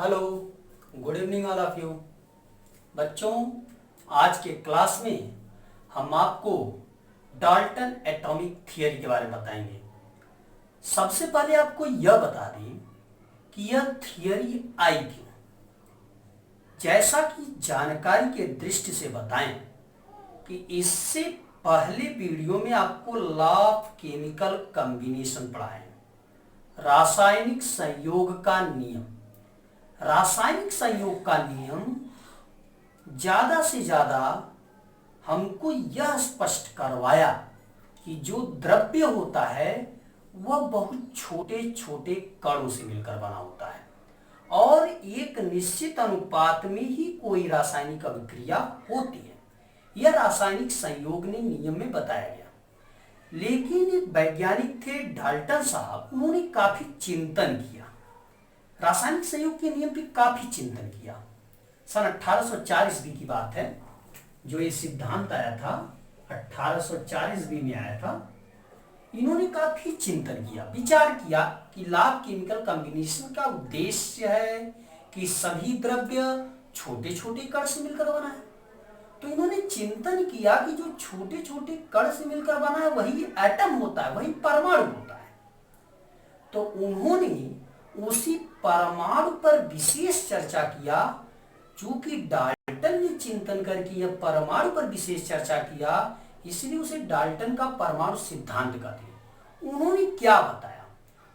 Hello, good evening all of you. बच्चों, आज के क्लास में हम आपको डाल्टन एटॉमिक थियरी के बारे में बताएंगे। सबसे पहले आपको यह बता दें कि यह थियरी आई क्यों। जैसा कि जानकारी के दृष्टि से बताएं कि इससे पहले वीडियो में आपको लॉ ऑफ केमिकल कॉम्बिनेशन पढ़ाएं, रासायनिक संयोग का नियम। रासायनिक संयोग का नियम ज्यादा से ज्यादा हमको यह स्पष्ट करवाया कि जो द्रव्य होता है वह बहुत छोटे छोटे कणों से मिलकर बना होता है और एक निश्चित अनुपात में ही कोई रासायनिक अभिक्रिया होती है। यह रासायनिक संयोग ने नियम में बताया गया। लेकिन एक वैज्ञानिक थे डाल्टन साहब, उन्होंने काफी चिंतन किया, रासायनिक संयोग के नियम पे काफी चिंतन किया। सन 1804 ईस्वी की बात है जो ये सिद्धांत आया था, 1804 ईस्वी में आया था। इन्होंने काफी चिंतन किया, विचार किया कि लॉ ऑफ केमिकल कॉम्बिनेशन का उद्देश्य है कि सभी द्रव्य छोटे छोटे कण से मिलकर बना है। तो इन्होंने चिंतन किया कि जो छोटे छोटे कण से मिलकर बना है वही एटम होता है, वही परमाणु होता है। तो उन्होंने उसी परमाणु पर विशेष चर्चा किया। चूंकि डाल्टन ने चिंतन करके यह परमाणु पर विशेष चर्चा किया, इसलिए उसे डाल्टन का परमाणु सिद्धांत कहते हैं। उन्होंने क्या बताया?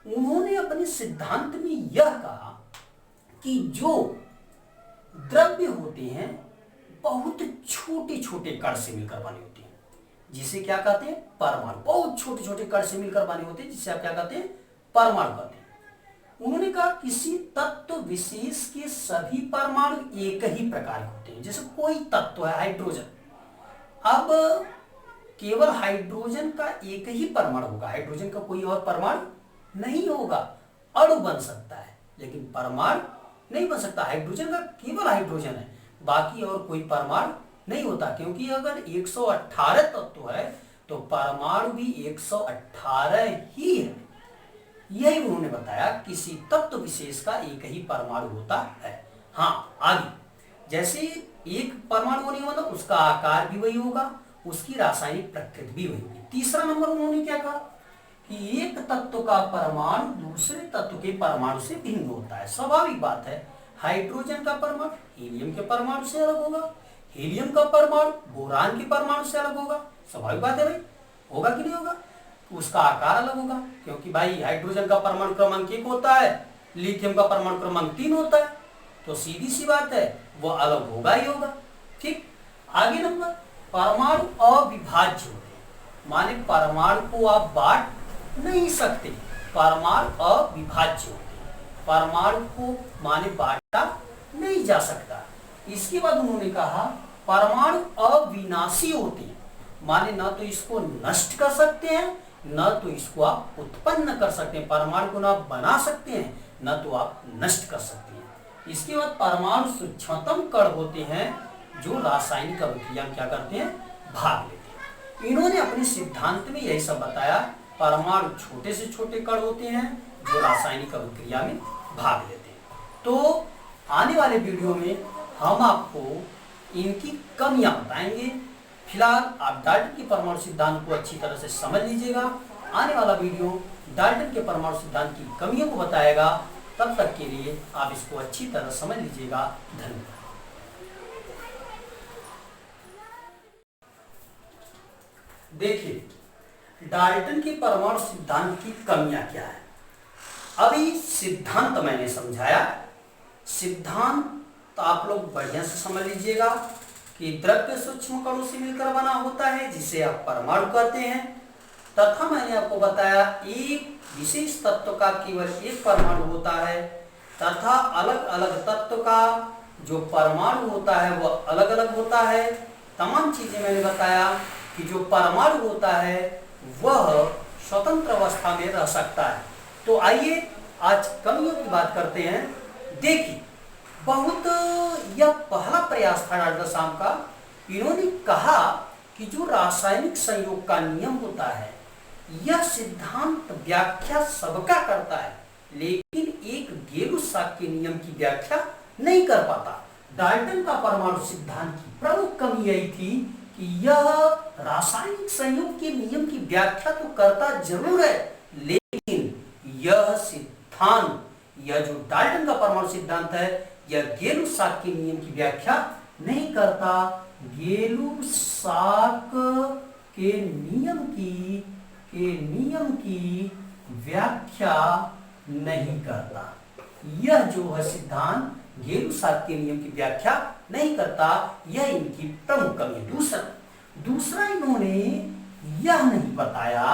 उन्होंने अपने सिद्धांत में यह कहा कि जो द्रव्य होते हैं बहुत छोटे छोटे कण से मिलकर बने होते हैं, जिसे क्या कहते हैं? परमाणु। बहुत छोटे छोटे कण से मिलकर बने होते हैं, जिसे आप क्या कहते हैं? परमाणु कहते हैं। उन्होंने कहा किसी तत्व विशेष के सभी परमाणु एक ही प्रकार के होते हैं। जैसे कोई तत्व है हाइड्रोजन, अब केवल हाइड्रोजन का एक ही परमाणु होगा, हाइड्रोजन का कोई और परमाणु नहीं होगा। अणु बन सकता है लेकिन परमाणु नहीं बन सकता। हाइड्रोजन का केवल हाइड्रोजन है, बाकी और कोई परमाणु नहीं होता। क्योंकि अगर 118 तत्व है तो परमाणु भी 118 ही है। यही उन्होंने बताया, किसी तत्व विशेष का एक ही परमाणु होता है। हाँ, आगे जैसे एक परमाणु होने वाला उसका आकार भी वही होगा, उसकी रासायनिक प्रकृति भी वही होगी। तीसरा नंबर उन्होंने क्या कहा कि एक तत्व का परमाणु दूसरे तत्व के परमाणु से भिन्न होता है। स्वाभाविक बात है, हाइड्रोजन का परमाणु हीलियम के परमाणु से अलग होगा, हीलियम का परमाणु बोरान के परमाणु से अलग होगा। स्वाभाविक बात है भाई, होगा कि नहीं होगा? उसका आकार अलग होगा, क्योंकि भाई हाइड्रोजन का परमाणु क्रमांक 1 होता है, लिथियम का परमाणु क्रमांक 3 होता है, तो सीधी सी बात है वो अलग होगा ही होगा। ठीक, आगे नंबर, परमाणु अविभाज्य होते हैं, माने परमाणु को आप बांट नहीं सकते। परमाणु अविभाज्य होते हैं, परमाणु को माने बांटा नहीं जा सकता। इसके बाद उन्होंने कहा परमाणु अविनाशी होते हैं, माने न तो इसको नष्ट कर सकते हैं न तो इसको आप उत्पन्न कर सकते हैं। परमाणु को ना आप बना सकते हैं न तो आप नष्ट कर सकते हैं। इसके बाद परमाणु सूक्ष्मतम कण होते हैं जो रासायनिक अभिक्रिया में क्या करते हैं? भाग लेते हैं। इन्होंने अपने सिद्धांत में यही सब बताया, परमाणु छोटे से छोटे कण होते हैं जो रासायनिक अभिक्रिया में भाग लेते हैं। तो आने वाले वीडियो में हम आपको इनकी कमियां बताएंगे। फिलहाल आप डाल्टन के परमाणु सिद्धांत को अच्छी तरह से समझ लीजिएगा। आने वाला वीडियो डाल्टन के परमाणु सिद्धांत की कमियों को बताएगा। तब तक के लिए आप इसको अच्छी तरह समझ लीजिएगा। धन्यवाद। देखिए, डाल्टन के परमाणु सिद्धांत की कमियां क्या है। अभी सिद्धांत मैंने समझाया, सिद्धांत आप लोग बढ़िया से समझ लीजिएगा कि द्रव्य सूक्ष्म कणों से मिलकर बना होता है जिसे आप परमाणु कहते हैं, तथा मैंने आपको बताया एक विशेष तत्व का केवल एक परमाणु होता है, तथा अलग अलग तत्व का जो परमाणु होता है वह अलग अलग होता है। तमाम चीजें मैंने बताया कि जो परमाणु होता है वह स्वतंत्र अवस्था में रह सकता है। तो आइए आज कमियों की बात करते हैं। देखिए, बहुत यह पहला प्रयास था डाल्टन साहब का। इन्होंने कहा कि जो रासायनिक संयोग का नियम होता है यह सिद्धांत व्याख्या सबका करता है, लेकिन एक गेलु-साक्य नियम की व्याख्या नहीं कर पाता। डाल्टन का परमाणु सिद्धांत की प्रमुख कमी यही थी कि यह रासायनिक संयोग के नियम की व्याख्या तो करता जरूर है, लेकिन यह सिद्धांत, यह जो डाल्टन का परमाणु सिद्धांत है, यह गेलु-साक्य नियम की व्याख्या नहीं करता। गेलु-साक्य के नियम की व्याख्या नहीं करता। यह जो है सिद्धांत गेलु-साक्य नियम की व्याख्या नहीं करता, यह इनकी प्रमुख कमी है। दूसरा इन्होंने यह नहीं बताया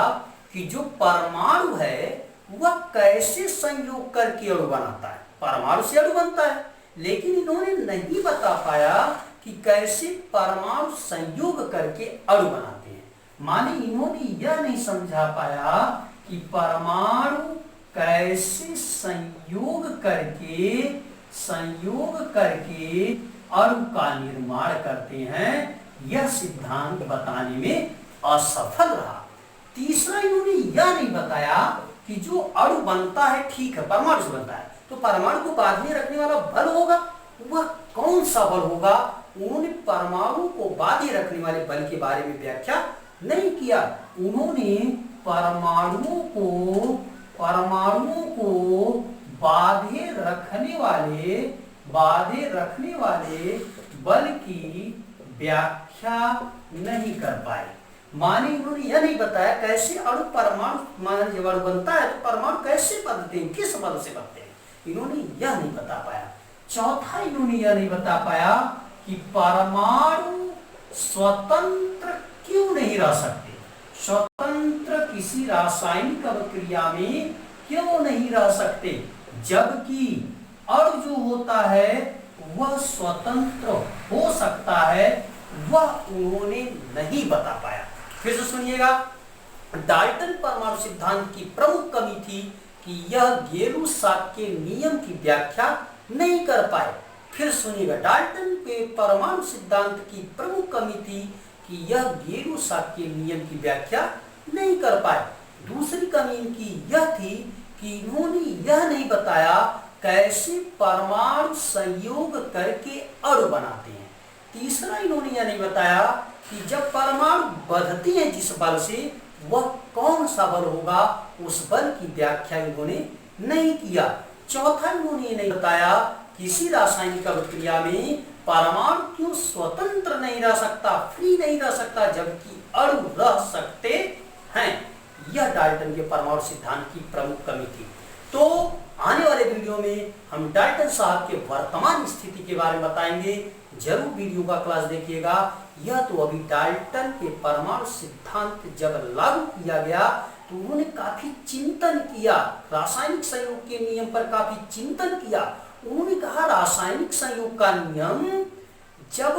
कि जो परमाणु है वह कैसे संयोग करके अणु बनाता है। परमाणु से अणु बनता है, लेकिन इन्होंने नहीं बता पाया कि कैसे परमाणु संयोग करके अणु बनाते हैं। माने इन्होंने यह नहीं समझा पाया कि परमाणु कैसे संयोग करके अणु का निर्माण करते हैं, यह सिद्धांत बताने में असफल रहा। तीसरा इन्होंने यह नहीं बताया कि जो अणु बनता है, ठीक है परमाणु से बनता है, तो परमाणु को बांधे रखने वाला बल होगा, वह कौन सा बल होगा। उन्होंने परमाणु को बांधे रखने वाले बल के बारे में व्याख्या नहीं किया। उन्होंने परमाणुओं को बांधे रखने वाले बल की व्याख्या नहीं कर पाए। माने इन्होंने यह नहीं बताया कैसे अणु परमाणु जब अणु बनता है तो परमाणु कैसे बनते हैं, किस बल से बनते हैं, इन्होंने यह नहीं बता पाया। चौथा इन्होंने यह नहीं बता पाया कि परमाणु स्वतंत्र क्यों नहीं रह सकते, स्वतंत्र किसी रासायनिक अभिक्रिया में क्यों नहीं रह सकते, जबकि अणु जो होता है वह स्वतंत्र हो सकता है, वह उन्होंने नहीं बता पाया। फिर से सुनिएगा, डाल्टन परमाणु सिद्धांत की प्रमुख कमी थी कि यह गेलु-साक्य नियम की व्याख्या नहीं कर पाए। फिर सुनिएगा, डाल्टन के परमाणु सिद्धांत की प्रमुख कमी थी कि यह गेलु-साक्य नियम की व्याख्या नहीं कर पाए। दूसरी कमी इनकी यह थी कि इन्होंने यह नहीं बताया कैसे परमाणु संयोग करके अणु बनाते हैं। तीसरा इन्होंने यह नहीं बताया कि जब परमाणु बढ़ते हैं जिस बल से, वह कौन सा बल होगा, उस बल की व्याख्या इन्होंने नहीं किया। चौथा इन्होंने ये नहीं बताया किसी रासायनिक अभिक्रिया में परमाणु क्यों स्वतंत्र नहीं रह सकता, फ्री नहीं रह सकता, जबकि अणु रह सकते हैं। यह डाल्टन के परमाणु सिद्धांत की प्रमुख कमी थी। तो आने वाले वीडियो में हम डाल्टन साहब के वर्तमान स्थिति के बारे में बताएंगे। जरूर वीडियो का क्लास देखिएगा। यह तो अभी डाल्टन के परमाणु सिद्धांत जब लागू किया गया तो उन्होंने काफी चिंतन किया, रासायनिक संयोग के नियम पर काफी चिंतन किया। उन्होंने कहा रासायनिक संयोग का नियम जब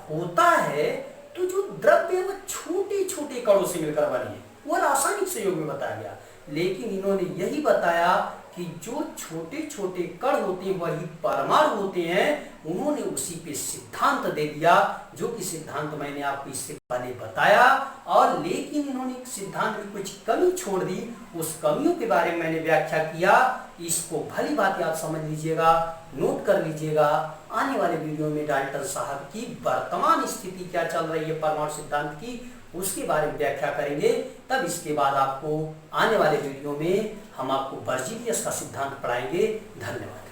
होता है तो जो द्रव्य वो छोटे छोटे कणों से मिलकर बने हैं, वह रासायनिक संयोग में बताया गया। लेकिन इन्होंने यही बताया कि जो छोटे छोटे कण होते हैं वही परमाणु होते हैं। उन्होंने उसी पे सिद्धांत दे दिया, जो कि सिद्धांत मैंने आपको इससे पहले बताया, और लेकिन इन्होंने सिद्धांत में कुछ कमी छोड़ दी। उस कमियों के बारे में मैंने व्याख्या किया। इसको भली बात आप समझ लीजिएगा, नोट कर लीजिएगा। आने वाले वीडियो में डाल्टन साहब की वर्तमान स्थिति क्या चल रही है परमाणु सिद्धांत की, उसके बारे में व्याख्या करेंगे। तब इसके बाद आपको आने वाले वीडियो में हम आपको बर्जीलियस का सिद्धांत पढ़ाएंगे। धन्यवाद।